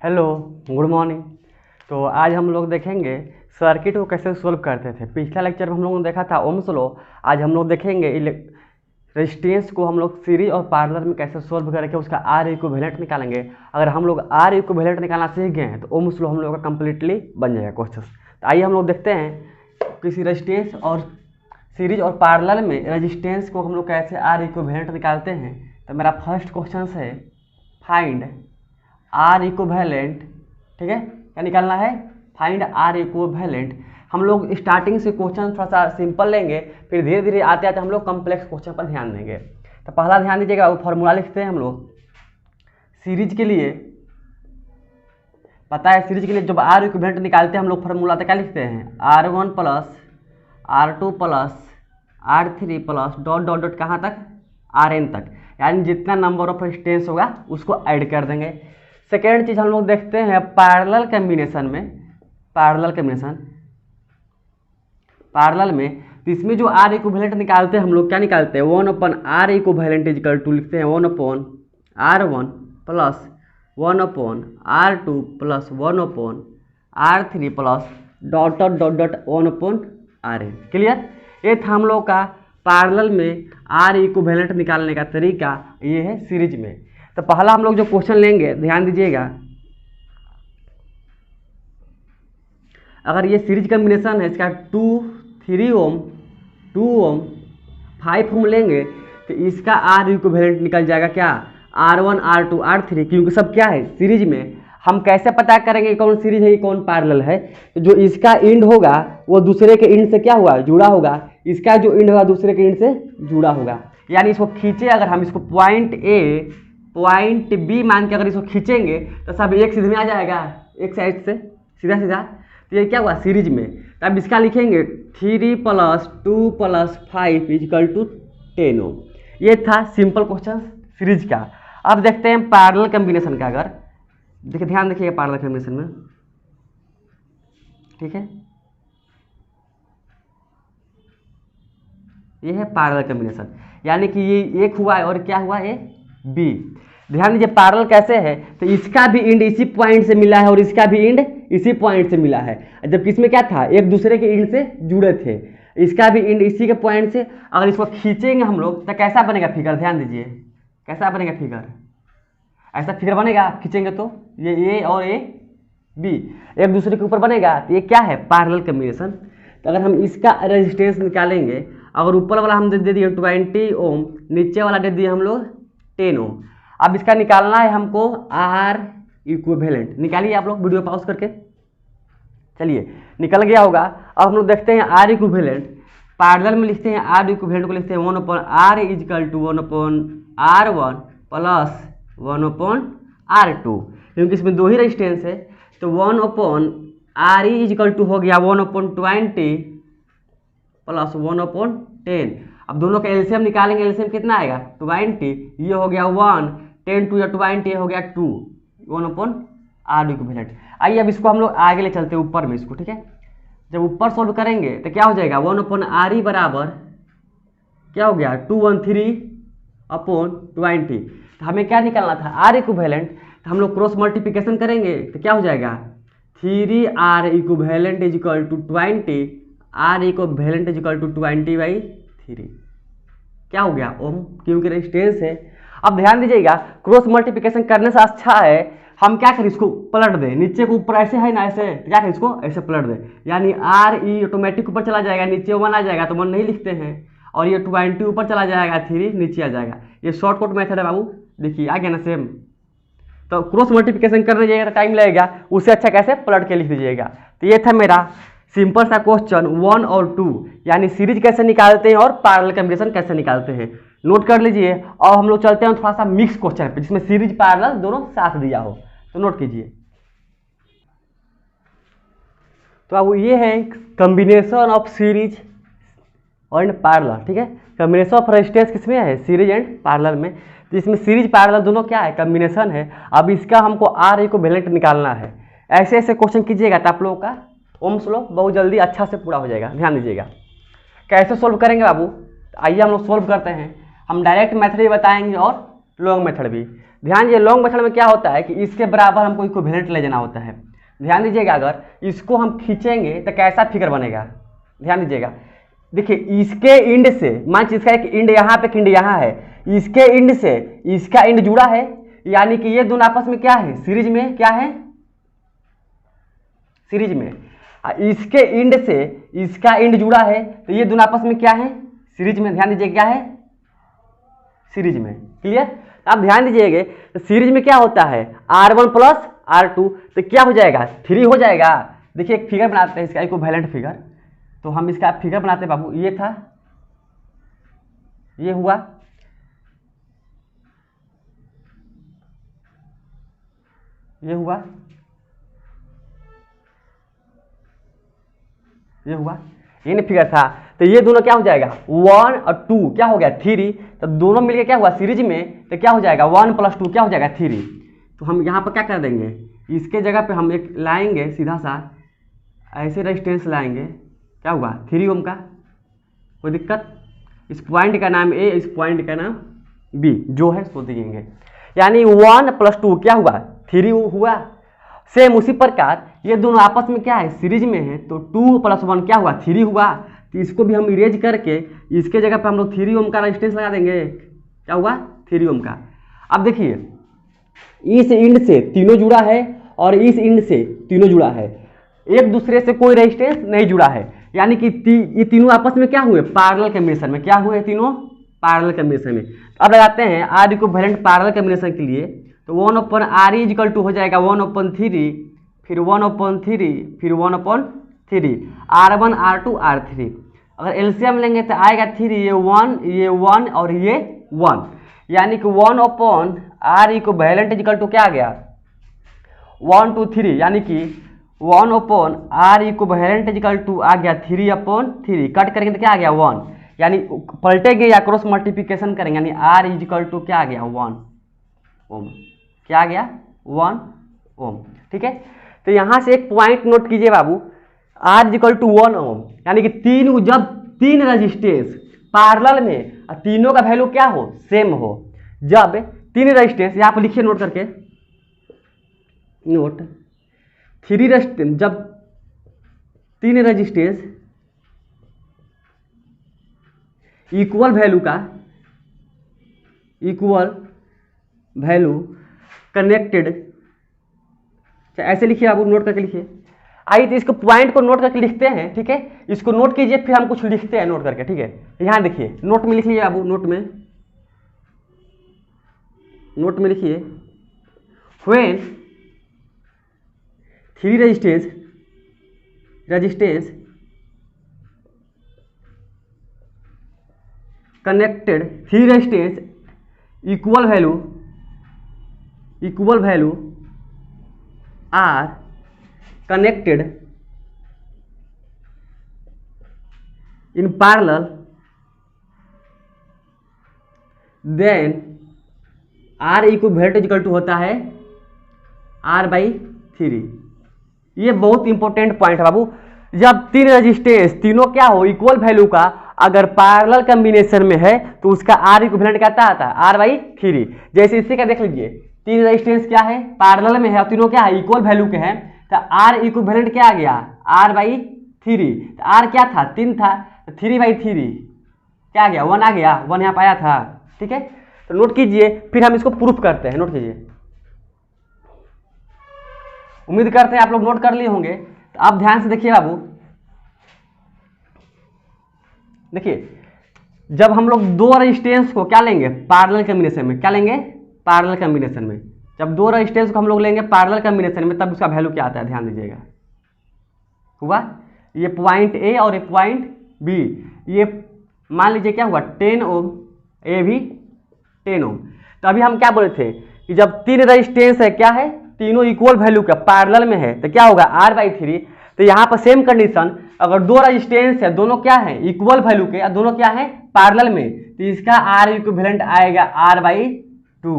Hello, good morning. तो आज हम लोग देखेंगे सर्किट को कैसे सोल्व करते थे। पिछला लेक्चर में हम लोगों ने देखा था ओम्स लॉ। आज हम लोग देखेंगे रेजिस्टेंस को हम लोग सीरीज और पैरेलल में कैसे सोल्व करके उसका आर इक्विवेलेंट निकालेंगे। अगर हम लोग आर इक्विवेलेंट निकालना सीख गए हैं तो ओम्स लॉ हम लोग का कम्प्लीटली बन जाएगा क्वेश्चन। तो आइए हम लोग देखते हैं किसी रेजिस्टेंस और सीरीज और पैरेलल में रेजिस्टेंस को हम लोग कैसे आर इक्विवेलेंट निकालते हैं। तो मेरा फर्स्ट क्वेश्चन है फाइंड आर इक्विवेलेंट। ठीक है, क्या निकालना है? Find R equivalent. हम लोग स्टार्टिंग से क्वेश्चन थोड़ा सा सिंपल लेंगे, फिर धीरे धीरे आते आते हम लोग कॉम्प्लेक्स क्वेश्चन पर ध्यान देंगे। तो पहला ध्यान दीजिएगा, वो फॉर्मूला लिखते हैं हम लोग सीरीज के लिए। पता है सीरीज के लिए जब आर इक्विवेलेंट निकालते हैं हम लोग फॉर्मूला तो क्या लिखते हैं? R1 plus R2 plus R3 plus dot dot dot कहाँ तक? Rn तक, यानी जितना नंबर ऑफ रेजिस्टेंस होगा उसको ऐड कर देंगे। सेकेंड चीज हम लोग देखते हैं पैरेलल कॉम्बिनेशन में। पैरेलल में तो इसमें जो आर इक्विवेलेंट निकालते हैं हम लोग क्या निकालते हैं? 1/R इक्विवेलेंट इक्वल टू लिखते हैं 1/R1 plus 1/R2 plus 1/R3 plus dot dot dot dot 1/Rn। Clear? ये था हम लोग का पैरेलल में आर इक्विवेलेंट निकालने का तरीका। ये है सीरीज में। तो पहला हम लोग जो क्वेश्चन लेंगे ध्यान दीजिएगा, अगर ये सीरीज कॉम्बिनेशन है इसका 3 ओम 2 ओम 5 ओम लेंगे तो इसका आर इक्विवेलेंट निकल जाएगा क्या? R1 R2 R3, क्योंकि सब क्या है? सीरीज में। हम कैसे पता करेंगे कौन सीरीज है कौन पैरेलल है? जो इसका इंड होगा वो दूसरे के इंड से क्या हुआ? जुड़ा होगा। इसका जो इंड होगा दूसरे के इंड से जुड़ा होगा। यानी इसको खींचे, अगर हम इसको पॉइंट ए पॉइंट बी मान के अगर इसको खींचेंगे तो सब एक सीध में आ जाएगा, एक साइड से सीधा सीधा। तो ये क्या हुआ? सीरीज में। तो अब इसका लिखेंगे 3 + 2 + 5 = 10 ओम। ये था सिंपल क्वेश्चन सीरीज का। अब देखते हैं पैरेलल कॉम्बिनेशन का। अगर देखिए, ध्यान देखिएगा पैरेलल कॉम्बिनेशन में। ठीक है, ये है पैरेलल कॉम्बिनेशन, यानी कि ये एक हुआ है और क्या हुआ? ये बी। ध्यान दीजिए पैरेलल कैसे है, तो इसका भी इंड इसी पॉइंट से मिला है और इसका भी इंड इसी पॉइंट से मिला है, जबकि इसमें क्या था? एक दूसरे के इंड से जुड़े थे। इसका भी इंड इसी के पॉइंट से। अगर इसको खींचेंगे हम लोग तो कैसा बनेगा फिगर? ध्यान दीजिए कैसा बनेगा फिगर। ऐसा फिगर बनेगा खींचेंगे तो ये ए और ये बी एक दूसरे के ऊपर बनेगा। तो ये क्या है? Parallel combination. तो अगर हम इसका रेजिस्टेंस निकालेंगे, अगर ऊपर वाला हम दे दिए 20 ओम, नीचे वाला दे दिए हम लोग 10 ओम। अब इसका निकालना है हमको आर इक्विवेलेंट। निकालिए आप लोग वीडियो पॉज करके। चलिए, निकल गया होगा। अब हम लोग देखते हैं आर इक्विवेलेंट। पैरेलल में लिखते हैं आर इक्विवेलेंट को लिखते हैं 1/R = 1/R1 प्लस 1/R2, क्योंकि इसमें दो ही रेजिस्टेंस है। तो 1/RE = हो गया 1/20 प्लस 1/10। अब दोनों का एलसीएम निकालेंगे। एलसीएम कितना आएगा? 20। ये हो गया 1, 10 2 या 20, ये हो गया 2, 1/R इक्विवेलेंट। आइए अब इसको हम लोग आगे ले चलते हैं ऊपर में इसको। ठीक है, जब ऊपर सॉल्व करेंगे तो क्या हो जाएगा? 1/RE बराबर क्या हो गया? 213/20। तो हमें क्या निकालना था? R equivalent. तो हम लोग क्रॉस मल्टीप्लिकेशन करेंगे तो क्या हो जाएगा? 3R equivalent = 20, R equivalent = 20/3। क्या हो गया? ओम, क्योंकि रेजिस्टेंस है। अब ध्यान दीजिएगा, क्रॉस मल्टीप्लिकेशन करने से अच्छा है हम क्या करें? इसको पलट दें। नीचे को ऊपर ऐसे है ना, ऐसे क्या करें? इसको ऐसे पलट दें, यानी RE ऑटोमेटिक ऊपर चला जाएगा, नीचे 1 आ जाएगा तो 1 नहीं लिखते हैं। और ये 20 ऊपर चला जाएगा, 3 नीचे आ जाएगा। ये शॉर्टकट मेथड है बाबू। देखिए आ गया ना सेम। तो क्रॉस मल्टीप्लिकेशन करने जाइएगा तो टाइम लगेगा, उससे अच्छा कैसे पलट के लिख दीजिएगा। तो ये था मेरा सिंपल सा क्वेश्चन 1 और 2, यानी सीरीज कैसे निकालते हैं और पैरेलल कॉम्बिनेशन कैसे निकालते हैं। नोट कर लीजिए। और हम लोग चलते हैं थोड़ा सा मिक्स क्वेश्चन पे जिसमें सीरीज पैरेलल दोनों साथ दिया हो, तो नोट कीजिए। तो अब ये है कॉम्बिनेशन ऑफ सीरीज और पैरेलल। ठीक है, कॉम्बिनेशन ऑफ रेजिस्टेंस किसमें है? सीरीज एंड पैरेलल में। तो इसमें सीरीज पैरेलल दोनों क्या है? कॉम्बिनेशन है। अब इसका हमको आर इक्विवेलेंट निकालना है। ऐसे ऐसे क्वेश्चन कीजिएगा तो आप लोगों का ओम्स लॉ बहुत जल्दी अच्छा से पूरा हो जाएगा। ध्यान दीजिएगा कैसे सोल्व करेंगे बाबू। आइए हम लोग सोल्व करते हैं। हम डायरेक्ट मेथड भी बताएंगे और लॉन्ग मेथड भी। ध्यान दीजिए लॉन्ग मेथड में क्या होता है कि इसके बराबर हमको इक्विवेलेंट ले जाना होता है। ध्यान दीजिएगा अगर इसको हम खींचेंगे तो कैसा फिगर बनेगा, ध्यान दीजिएगा। देखिए इसके इंड से, मान लीजिए इसका एक इंड यहाँ पे, एक इंड यहाँ है, इसके इंड से इसका इंड जुड़ा है, यानी कि ये दोनों आपस में क्या है, सीरीज में, क्या है, सीरीज में। इसके इंड से इसका इंड जुड़ा है, तो ये दोनों आपस में क्या है, सीरीज में। ध्यान दीजिए क्या है, सीरीज में। क्लियर? अब ध्यान दीजिएगा तो सीरीज में क्या होता है, R1 प्लस R2, तो क्या हो जाएगा, 3 हो जाएगा। देखिए एक फिगर बनाते हैं इसका इक्विवेलेंट फिगर, तो हम इसका फिगर बनाते हैं बाबू। ये था, ये हुआ, ये हुआ, ये हुआ, ये नहीं फिगर था। तो ये दोनों क्या हो जाएगा, 1 और 2 क्या हो गया, 3। तो दोनों मिलके क्या हुआ, सीरीज में, तो क्या हो जाएगा 1 प्लस 2 क्या हो जाएगा 3। तो हम यहाँ पर क्या कर देंगे, इसके जगह पे हम एक लाएंगे सीधा सा, ऐसे रेजिस्टेंस लाएंगे, क्या हुआ 3 ओम का, कोई दिक्कत। इस पॉइंट का नाम A, इस पॉइंट का नाम B जो है सो देंगे, यानी 1 प्लस 2 क्या हुआ 3 हुआ। सेम उसी प्रकार ये दोनों आपस में क्या है, सीरीज में है, तो 2 प्लस 1 क्या हुआ 3 हुआ। तो इसको भी हम इरेज करके इसके जगह पे हम लोग 3 ओम का रेजिस्टेंस लगा देंगे, क्या हुआ 3 ओम का। अब देखिए इस इंड से तीनों जुड़ा है और इस इंड से तीनों जुड़ा है, एक दूसरे से कोई रेजिस्टेंस नहीं जुड़ा है, यानी कि ये तीनों आपस में क्या हुए, पैरेलल कॉम्बिनेशन में। क्या हुए, तीनों पैरेलल कॉम्बिनेशन में। अब लगाते हैं R इक्विवेलेंट पैरेलल कॉम्बिनेशन के लिए, तो 1/R इक्वल टू हो जाएगा 1/3, फिर 1/3, फिर 1/3, R1 R2 R3। अगर एलसीएम लेंगे तो आएगा 3, ये 1 और ये 1, यानी कि 1/R इक्विवेलेंट इक्वल टू क्या आ गया 1 2 3, यानी कि 1/R इक्विवेलेंट इक्वल टू आ गया 3/3। कट करेंगे तो क्या आ गया 1, यानी पलटेंगे या क्रॉस मल्टीप्लिकेशन करेंगे, यानी R इक्वल टू क्या आ गया 1 ओम, क्या आ गया 1 ओम। ठीक है, तो यहाँ से एक पॉइंट नोट कीजिए बाबू, R इक्वल टू 1 ओम, यानी कि जब 3 रेजिस्टेंस पैरेलल में और तीनों का वैल्यू क्या हो, सेम हो। जब 3 रेजिस्टेंस, यहाँ पर लिखिए नोट करके, नोट 3 रेजिस्टेंस, जब 3 रेजिस्टेंस इक्वल वैल्यू कनेक्टेड, ऐसे लिखिए आप, नोट करके लिखिए। आइए तो इसको पॉइंट को नोट करके लिखते हैं, ठीक है, इसको नोट कीजिए, फिर हम कुछ लिखते हैं नोट करके, ठीक है। यहाँ देखिए नोट में लिख लीजिए बाबू, नोट में लिखिए, when 3 resistance connected, 3 resistance equal value are connected in parallel, then R equivalent equal to होता है R/3। ये बहुत इंपॉर्टेंट पॉइंट है बाबू। जब 3 रेजिस्टेंस तीनों क्या हो, इक्वल वैल्यू का, अगर पैरेलल कॉम्बिनेशन में है तो उसका R इक्विवेलेंट कहता आता है R/3। जैसे इसी का देख लीजिए, 3 रेजिस्टेंस क्या है, पैरेलल में है और तीनों क्या है, इक्वल वैल्यू के हैं, तो R इक्विवेलेंट क्या आ गया R/3। तो R क्या था 3 था, तो 3/3 क्या आ गया 1 आ गया, 1 यहाँ पाया था। ठीक है, तो नोट कीजिए, फिर हम इसको प्रूफ करते हैं। नोट कीजिए, उम्मीद करते हैं आप लोग नोट कर लिए होंगे। तो आप ध्यान से देखिए बाबू, देखिए जब हम लोग 2 रेजिस्टेंस को क्या लेंगे, पैरेलल कॉम्बिनेशन में, क्या लेंगे, पैरेलल कॉम्बिनेशन में, जब 2 रेजिस्टेंस को हम लोग लेंगे पैरेलल कॉम्बिनेशन में, तब उसका वैल्यू क्या आता है, ध्यान दीजिएगा। हुआ ये पॉइंट A और ये पॉइंट B, ये मान लीजिए क्या हुआ 10 ओम, ये भी 10 ओम। तो अभी हम क्या बोले थे कि जब 3 रेजिस्टेंस है, क्या है, तीनों इक्वल वैल्यू का पैरेलल में है, तो क्या होगा R/3। तो यहाँ पर सेम कंडीशन, अगर 2 रेजिस्टेंस है, दोनों क्या है, इक्वल वैल्यू के, दोनों क्या है पैरेलल में, तो इसका R इक्विवेलेंट आएगा R/2,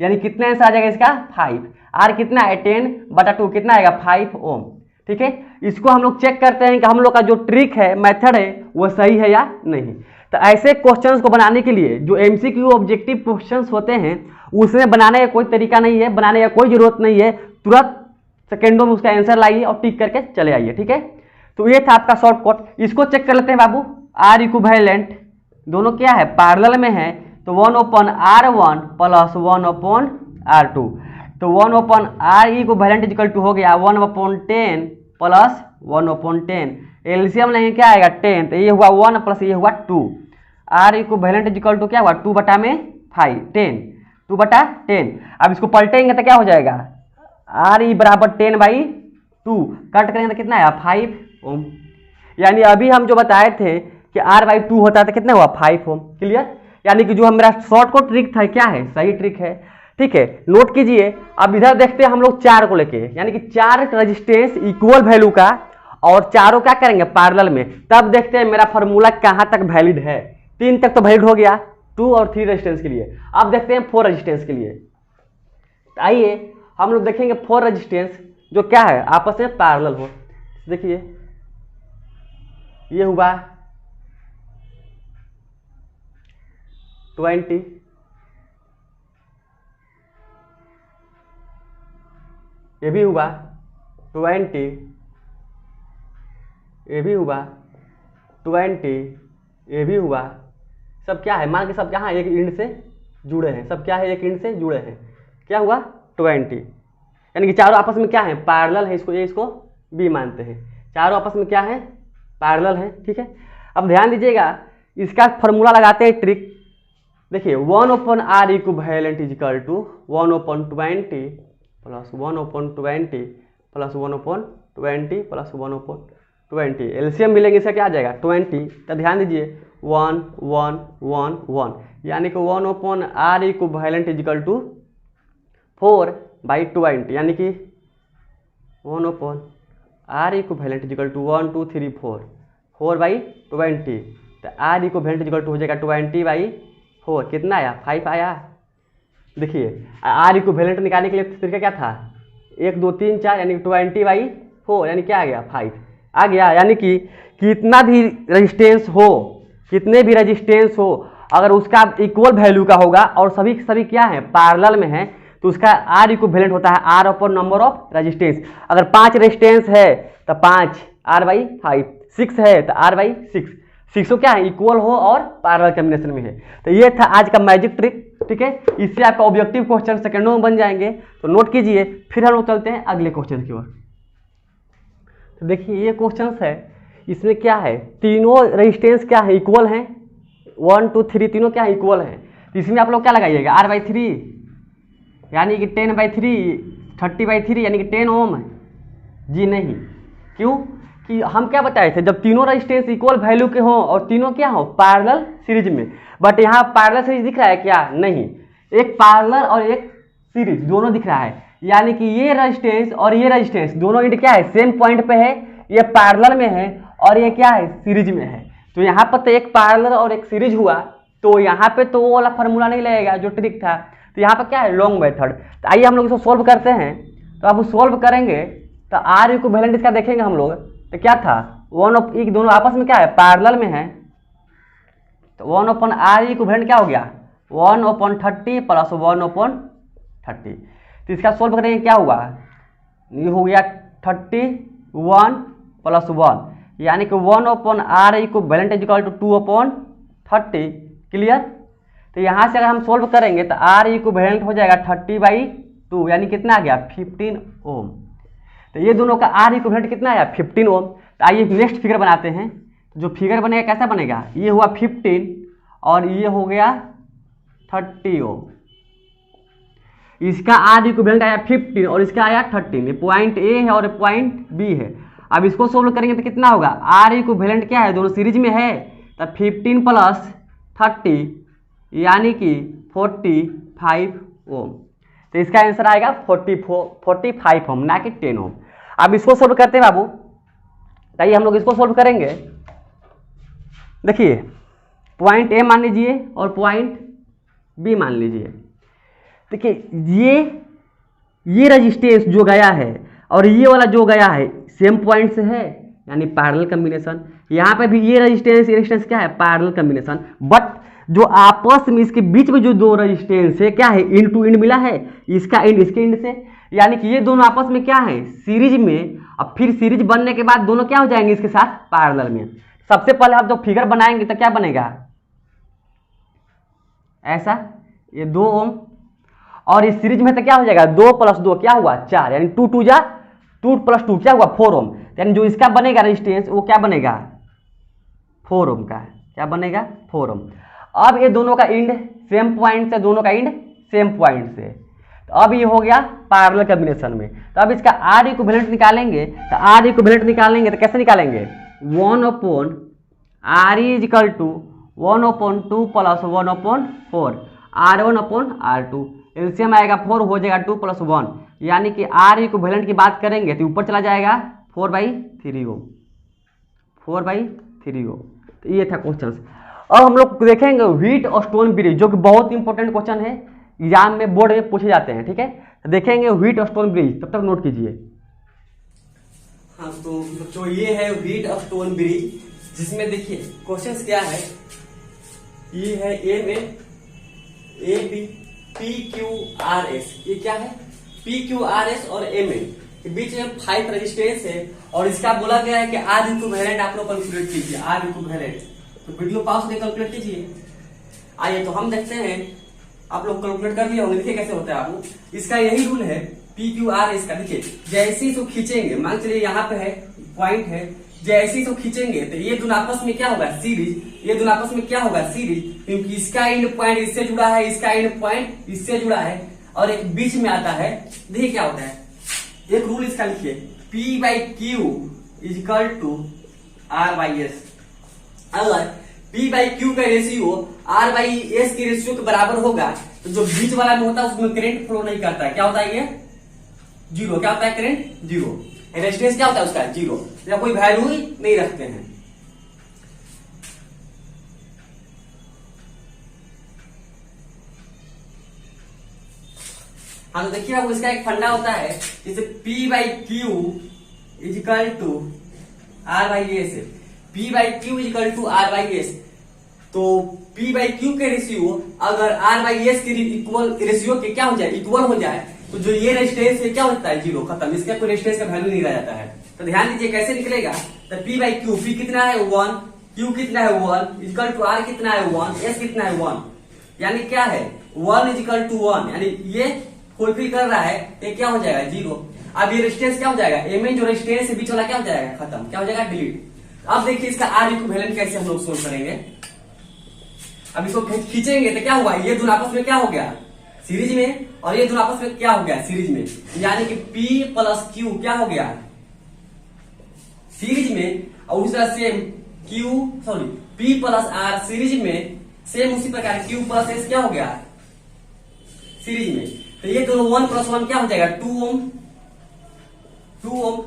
यानी कितना आंसर आ जाएगा इसका 5। R कितना है 10/2, कितना आएगा 5 ओम। ठीक है। इसको हम लोग चेक करते हैं कि हम लोग का जो ट्रिक है, मेथड है, वो सही है या नहीं। तो ऐसे क्वेश्चंस को बनाने के लिए जो एमसीक्यू ऑब्जेक्टिव क्वेश्चंस होते हैं उसमें बनाने का कोई तरीका नहीं है, बनाने का कोई जरूरत नहीं है, तुरंत सेकेंडों में उसका आंसर लाइए और टिक करके चले आइए, ठीक है। तो ये था आपका शॉर्टकट। इसको चेक कर लेते हैं बाबू। आर इक्विवेलेंट दोनों क्या है, पैरेलल में है, तो 1/R1 प्लस 1/R2, तो 1/R इक्विवेलेंट इक्वल टू हो गया 1/10 प्लस 1/10। एलसीएम लेंगे क्या आएगा 10, तो ये हुआ 1 प्लस ये हुआ 2। आर इक्विवेलेंट इक्वल टू क्या हुआ 2/5 10, 2/10। अब इसको पलटेंगे तो क्या हो जाएगा, आर ई बराबर 10/2, कट करेंगे तो कितना आया 5 ओम। यानी अभी हम जो बताए थे कि R/2 होता है तो कितना हुआ 5 ओम। क्लियर। यानी कि जो मेरा शॉर्टकट ट्रिक था क्या है, सही ट्रिक है, ठीक है। नोट कीजिए। अब इधर देखते हैं हम लोग 4 को लेके, यानी कि 4 रेजिस्टेंस इक्वल वैल्यू का, और चारों क्या करेंगे पैरेलल में, तब देखते हैं मेरा फॉर्मूला कहाँ तक वैलिड है। 3 तक तो वैलिड हो गया, 2 और 3 रेजिस्टेंस के लिए। अब देखते हैं 4 रेजिस्टेंस के लिए। आइए हम लोग देखेंगे 4 रेजिस्टेंस जो क्या है आपस में पैरेलल हो। देखिए ये हुआ 20, ये भी हुआ 20, ये भी हुआ 20, ये भी हुआ। सब क्या है, मान के सब क्या है एक इंड से जुड़े हैं, सब क्या है एक इंड से जुड़े हैं। क्या हुआ 20, यानी कि चारों आपस में क्या है पैरेलल है। इसको ए इसको बी मानते हैं, चारों आपस में क्या है पैरेलल है, ठीक है। अब ध्यान दीजिएगा, इसका फॉर्मूला लगाते हैं ट्रिक। देखिए 1/R equivalent is equal to 1/20 plus 1/20 plus 1/20 plus 1/20। LCM मिलेंगे इसका क्या आ जाएगा 20। तो ध्यान दीजिए 1 1 1 1, यानी कि 1/R equivalent is equal to 4/20, यानी कि 1/R equivalent is equal to 1 2 3 4, 4/20। तो R equivalent is equal to हो जाएगा 20/4। कितना आया 5 आया। देखिए R इक्विवेलेंट निकालने के लिए तरीका क्या था 1 2 3 4, यानी 20/4, यानी क्या आ गया 5 आ गया। यानी कि कितना भी रेजिस्टेंस हो, कितने भी रेजिस्टेंस हो, अगर उसका इक्वल वैल्यू का होगा और सभी सभी क्या है पैरेलल में है, तो उसका R इक्विवेलेंट होता है R upon number of resistance. अगर 5 रेजिस्टेंस है तो 5 R/5, 6 है तो R/6, 6 क्या है इक्वल हो और पैरेलल कॉम्बिनेशन में है। तो ये था आज का मैजिक ट्रिक, ठीक है। इससे आपका ऑब्जेक्टिव क्वेश्चन सेकंडों में बन जाएंगे, तो नोट कीजिए। फिर हम लोग चलते हैं अगले क्वेश्चन की ओर। तो देखिए ये क्वेश्चन है, इसमें क्या है तीनों रेजिस्टेंस क्या है इक्वल हैं, 1 2 3 तीनों क्या है इक्वल हैं। तो इसमें आप लोग क्या लगाइएगा R/3, यानी कि 10/3 30/3, यानी कि 10 ओम। जी नहीं, क्यों कि हम क्या बताए थे, जब तीनों रेजिस्टेंस इक्वल वैल्यू के हों और तीनों क्या हो पैरेलल सीरीज में। बट यहाँ पैरेलल सीरीज दिख रहा है क्या, नहीं, एक पैरेलल और एक सीरीज दोनों दिख रहा है। यानी कि ये रेजिस्टेंस और ये रेजिस्टेंस दोनों इंड क्या है सेम पॉइंट पे है, ये पैरेलल में है और ये क्या है सीरीज में है। तो यहाँ पर तो एक पैरेलल और एक सीरीज हुआ, तो यहाँ पे तो वो वाला फॉर्मूला नहीं लगेगा जो ट्रिक था। तो यहाँ पर क्या है लॉन्ग मेथड। तो आइए हम लोग इसको सोल्व करते हैं। तो अब सोल्व करेंगे तो R इक्विवेलेंट इसका देखेंगे हम लोग, तो क्या था 1 दोनों आपस में क्या है पैरेलल में है, तो 1/R इक्विवेलेंट क्या हो गया 1/30 प्लस 1/30। तो इसका सोल्व करेंगे क्या हुआ, ये हो गया 31 प्लस 1, यानी कि 1/R equivalent is equal to 2/30। Clear. तो यहाँ से अगर हम सोल्व करेंगे तो R इक्विवेलेंट हो जाएगा 30/2, यानी कितना आ गया 15 ओम। तो ये दोनों का R इक्विवेलेंट कितना आया 15 ओम। तो आइए नेक्स्ट फिगर बनाते हैं। जो फिगर बनेगा कैसा बनेगा, ये हुआ 15 और ये हो गया 30 ओम। इसका R इक्विवेलेंट आया 15 और इसका आया 13। ये पॉइंट ए है और पॉइंट बी है। अब इसको सोल्व करेंगे तो कितना होगा, R इक्विवेलेंट क्या है दोनों सीरीज में है, तो 15 प्लस 30 यानी कि 45 ओम। तो इसका आंसर आएगा 45 ओम, ना कि 10 ओम। अब इसको सोल्व करते हैं बाबू। आइए हम लोग इसको सोल्व करेंगे। देखिए पॉइंट ए मान लीजिए और पॉइंट बी मान लीजिए। देखिए ये रेजिस्टेंस जो गया है और ये वाला जो गया है सेम पॉइंट से है, यानी पैरेलल कॉम्बिनेशन। यहाँ पे भी ये रेजिस्टेंस क्या है, पैरेलल कॉम्बिनेशन। बट जो आपस में इसके बीच में जो दो रेजिस्टेंस है क्या है, इंड टू इंड मिला है, इसका इंड इसके इंड से, यानी कि ये दोनों आपस में क्या है, सीरीज में। अब फिर सीरीज बनने के बाद दोनों क्या हो जाएंगे इसके साथ, पैरेलल में। सबसे पहले आप जब फिगर बनाएंगे तो क्या बनेगा, ऐसा, ये 2 ओम, और इस सीरीज में तो क्या हो जाएगा, 2 + 2 क्या हुआ, 4, यानी 2 2 जा 2 + 2 क्या हुआ, 4 ओम। यानी जो इसका बनेगा रेजिस्टेंस वो क्या बनेगा, 4 ओम का, क्या बनेगा, 4 ओम। अब ये दोनों का इंड सेम पॉइंट से, दोनों का इंड सेम पॉइंट से, तो अब ये हो गया पैरेलल कॉम्बिनेशन में। तो अब इसका आर इक्विवेलेंट निकालेंगे, तो आर इक्विवेलेंट निकालेंगे तो कैसे निकालेंगे, 1/r = 1/2 + 1/4 R1/R2, एलसीएम आएगा 4, हो जाएगा 2 + 1, यानी कि आर इक्विवेलेंट की बात करेंगे तो ऊपर चला जाएगा 4/3 ओम, 4/3 ओम। तो ये था क्वेश्चन। अब हम लोग देखेंगे व्हीट और स्टोन ब्रिज, जो कि बहुत इंपॉर्टेंट क्वेश्चन है, एग्जाम में बोर्ड में पूछे जाते हैं, ठीक है। तो देखेंगे व्हीट और स्टोन ब्रिज, तब तक नोट कीजिए। हाँ, तो जो ये है व्हीट और स्टोन ब्रिज, जिसमें देखिए क्वेश्चंस क्या है, ये है ए में ए बी PQRS, ये क्या है, PQRS और M के बीच में 5 रेजिस्टेंस है, और इसका बोला गया है कि आर इक्विवेलेंट आप लोग कैलकुलेट कीजिए, आर इक्विवेलेंट। तो वीडियो पॉज करके कैलकुलेट कीजिए। आइए तो हम देखते हैं, आप लोग कैलकुलेट कर लिए होंगे, देखिए कैसे होता है आप लोग। इसका यही रूल है PQRS का, देखिए जैसे ही तो खींचेंगे, मान चलिए यहाँ पे है पॉइंट है, जैसे ही तो खींचेंगे तो ये दोनों आपस में क्या होगा, सीरीज, ये दोनों आपस में क्या होगा, सीरीज, क्योंकि इसका एंड पॉइंट इससे जुड़ा है, इसका एंड पॉइंट इससे जुड़ा है, और एक बीच में आता है। देखिए क्या होता है, एक रूल इसका लिखिए, P/Q = R/S। अगर P/Q का रेशियो R/S के रेशियो के बराबर होगा, तो जो बीच वाला में होता है उसमें करंट फ्लो नहीं करता है, क्या होता है, ये 0, क्या होता है, करंट 0, रेजिस्टेंस क्या होता है उसका, 0, या कोई वैल्यू ही नहीं रखते हैं। हाँ, तो देखिए अब इसका एक फंडा होता है, जैसे P/Q = R/S है, P/Q = R/S, तो P/Q के रेशियो अगर R/S के इक्वल रेशियो के क्या हो जाए, इक्वल हो जाए, तो जो ये रेजिस्टेंस है क्या होता है, 0, खत्म, इसका कोई रेजिस्टेंस का वैल्यू नहीं रह जाता है। तो ध्यान दीजिए कैसे निकलेगा, तो P/Q, P कितना है 1, Q कितना है 1, = R कितना है 1, S कितना है 1, यानी क्या है 1 = 1, यानी ये फुलफिल कर रहा है, तो क्या हो जाएगा 0। अब ये रेजिस्टेंस क्या हो जाएगा, ए में जो रेजिस्टेंस है बीच वाला क्या हो जाएगा, खत्म, क्या हो जाएगा, डिलीट। अब देखिए इसका आर इक्विवेलेंट कैसे हम लोग सोल्व करेंगे। अब इसको खींचेंगे तो क्या हुआ, ये दोनों आपस में क्या हो गया, सीरीज में, और ये दोनों आपस में क्या हो गया, सीरीज में, यानी कि P + Q क्या हो गया, सीरीज में, और उसी तरह सेम P + R सीरीज में, सेम उसी प्रकार Q + S क्या हो गया, सीरीज में। तो ये दोनों 1 + 1 क्या हो जाएगा, 2 ओम, 2 ओम।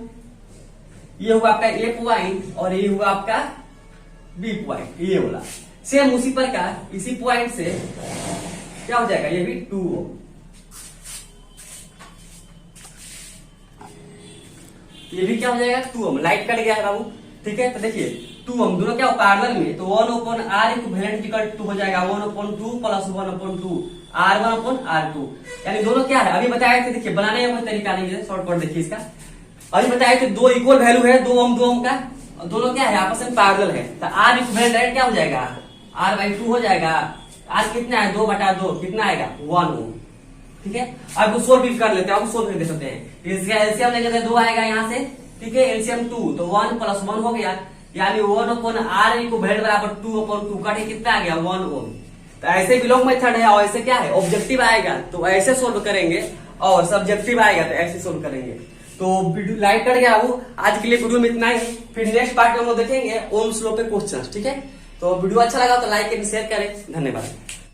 ये हुआ आपका A पॉइंट और ये हुआ आपका B पॉइंट, ये वाला सेम उसी प्रकार इसी पॉइंट से क्या हो जाएगा, ये भी 2 ओम। ये भी क्या हो जाएगा, 2 ओम, लाइट कट गया है बाबू, ठीक है। तो देखिए 2 ओम, दोनों क्या पैरेलल में, तो 1/R इक्विवेलेंट = 2 हो जाएगा 1/2 + 1/2 R1/R2, यानी दोनों क्या है, अभी बताए थे, देखिए बनाने का कोई तरीका नहीं है, शॉर्टकट देखिए इसका। अभी बताए थे 2 इक्वल वैल्यू है, 2 ओम का, और दोनों क्या है, आपस में पैरेलल है, तो R इक्विवेलेंट क्या हो जाएगा, R/2 हो जाएगा। R कितना है, 2/2, कितना आएगा, 1 ओम, ठीक है। अब सोल्व भी कर लेते हैं, अब सोल्व कर सकते हैं। इसका एलसीएम लेंगे तो 2 आएगा यहाँ से, ठीक है, एलसीएम 2, तो 1 + 1 हो गया, यानी 1/R इक्विवेलेंट = 2/2, काटे कितना आ गया, 1 ओम। तो ऐसे बिलोंग मेथड है, और ऐसे क्या है, ऑब्जेक्टिव आएगा तो ऐसे सोल्व करेंगे, और सब्जेक्टिव आएगा तो ऐसे सोल्व करेंगे। तो लाइक कर गया वो, आज के लिए वीडियो में इतना ही, फिर नेक्स्ट पार्ट में हम लोग देखेंगे ओम्स लॉ पे क्वेश्चन, ठीक है। तो वीडियो अच्छा लगा तो लाइक एंड शेयर करें, धन्यवाद।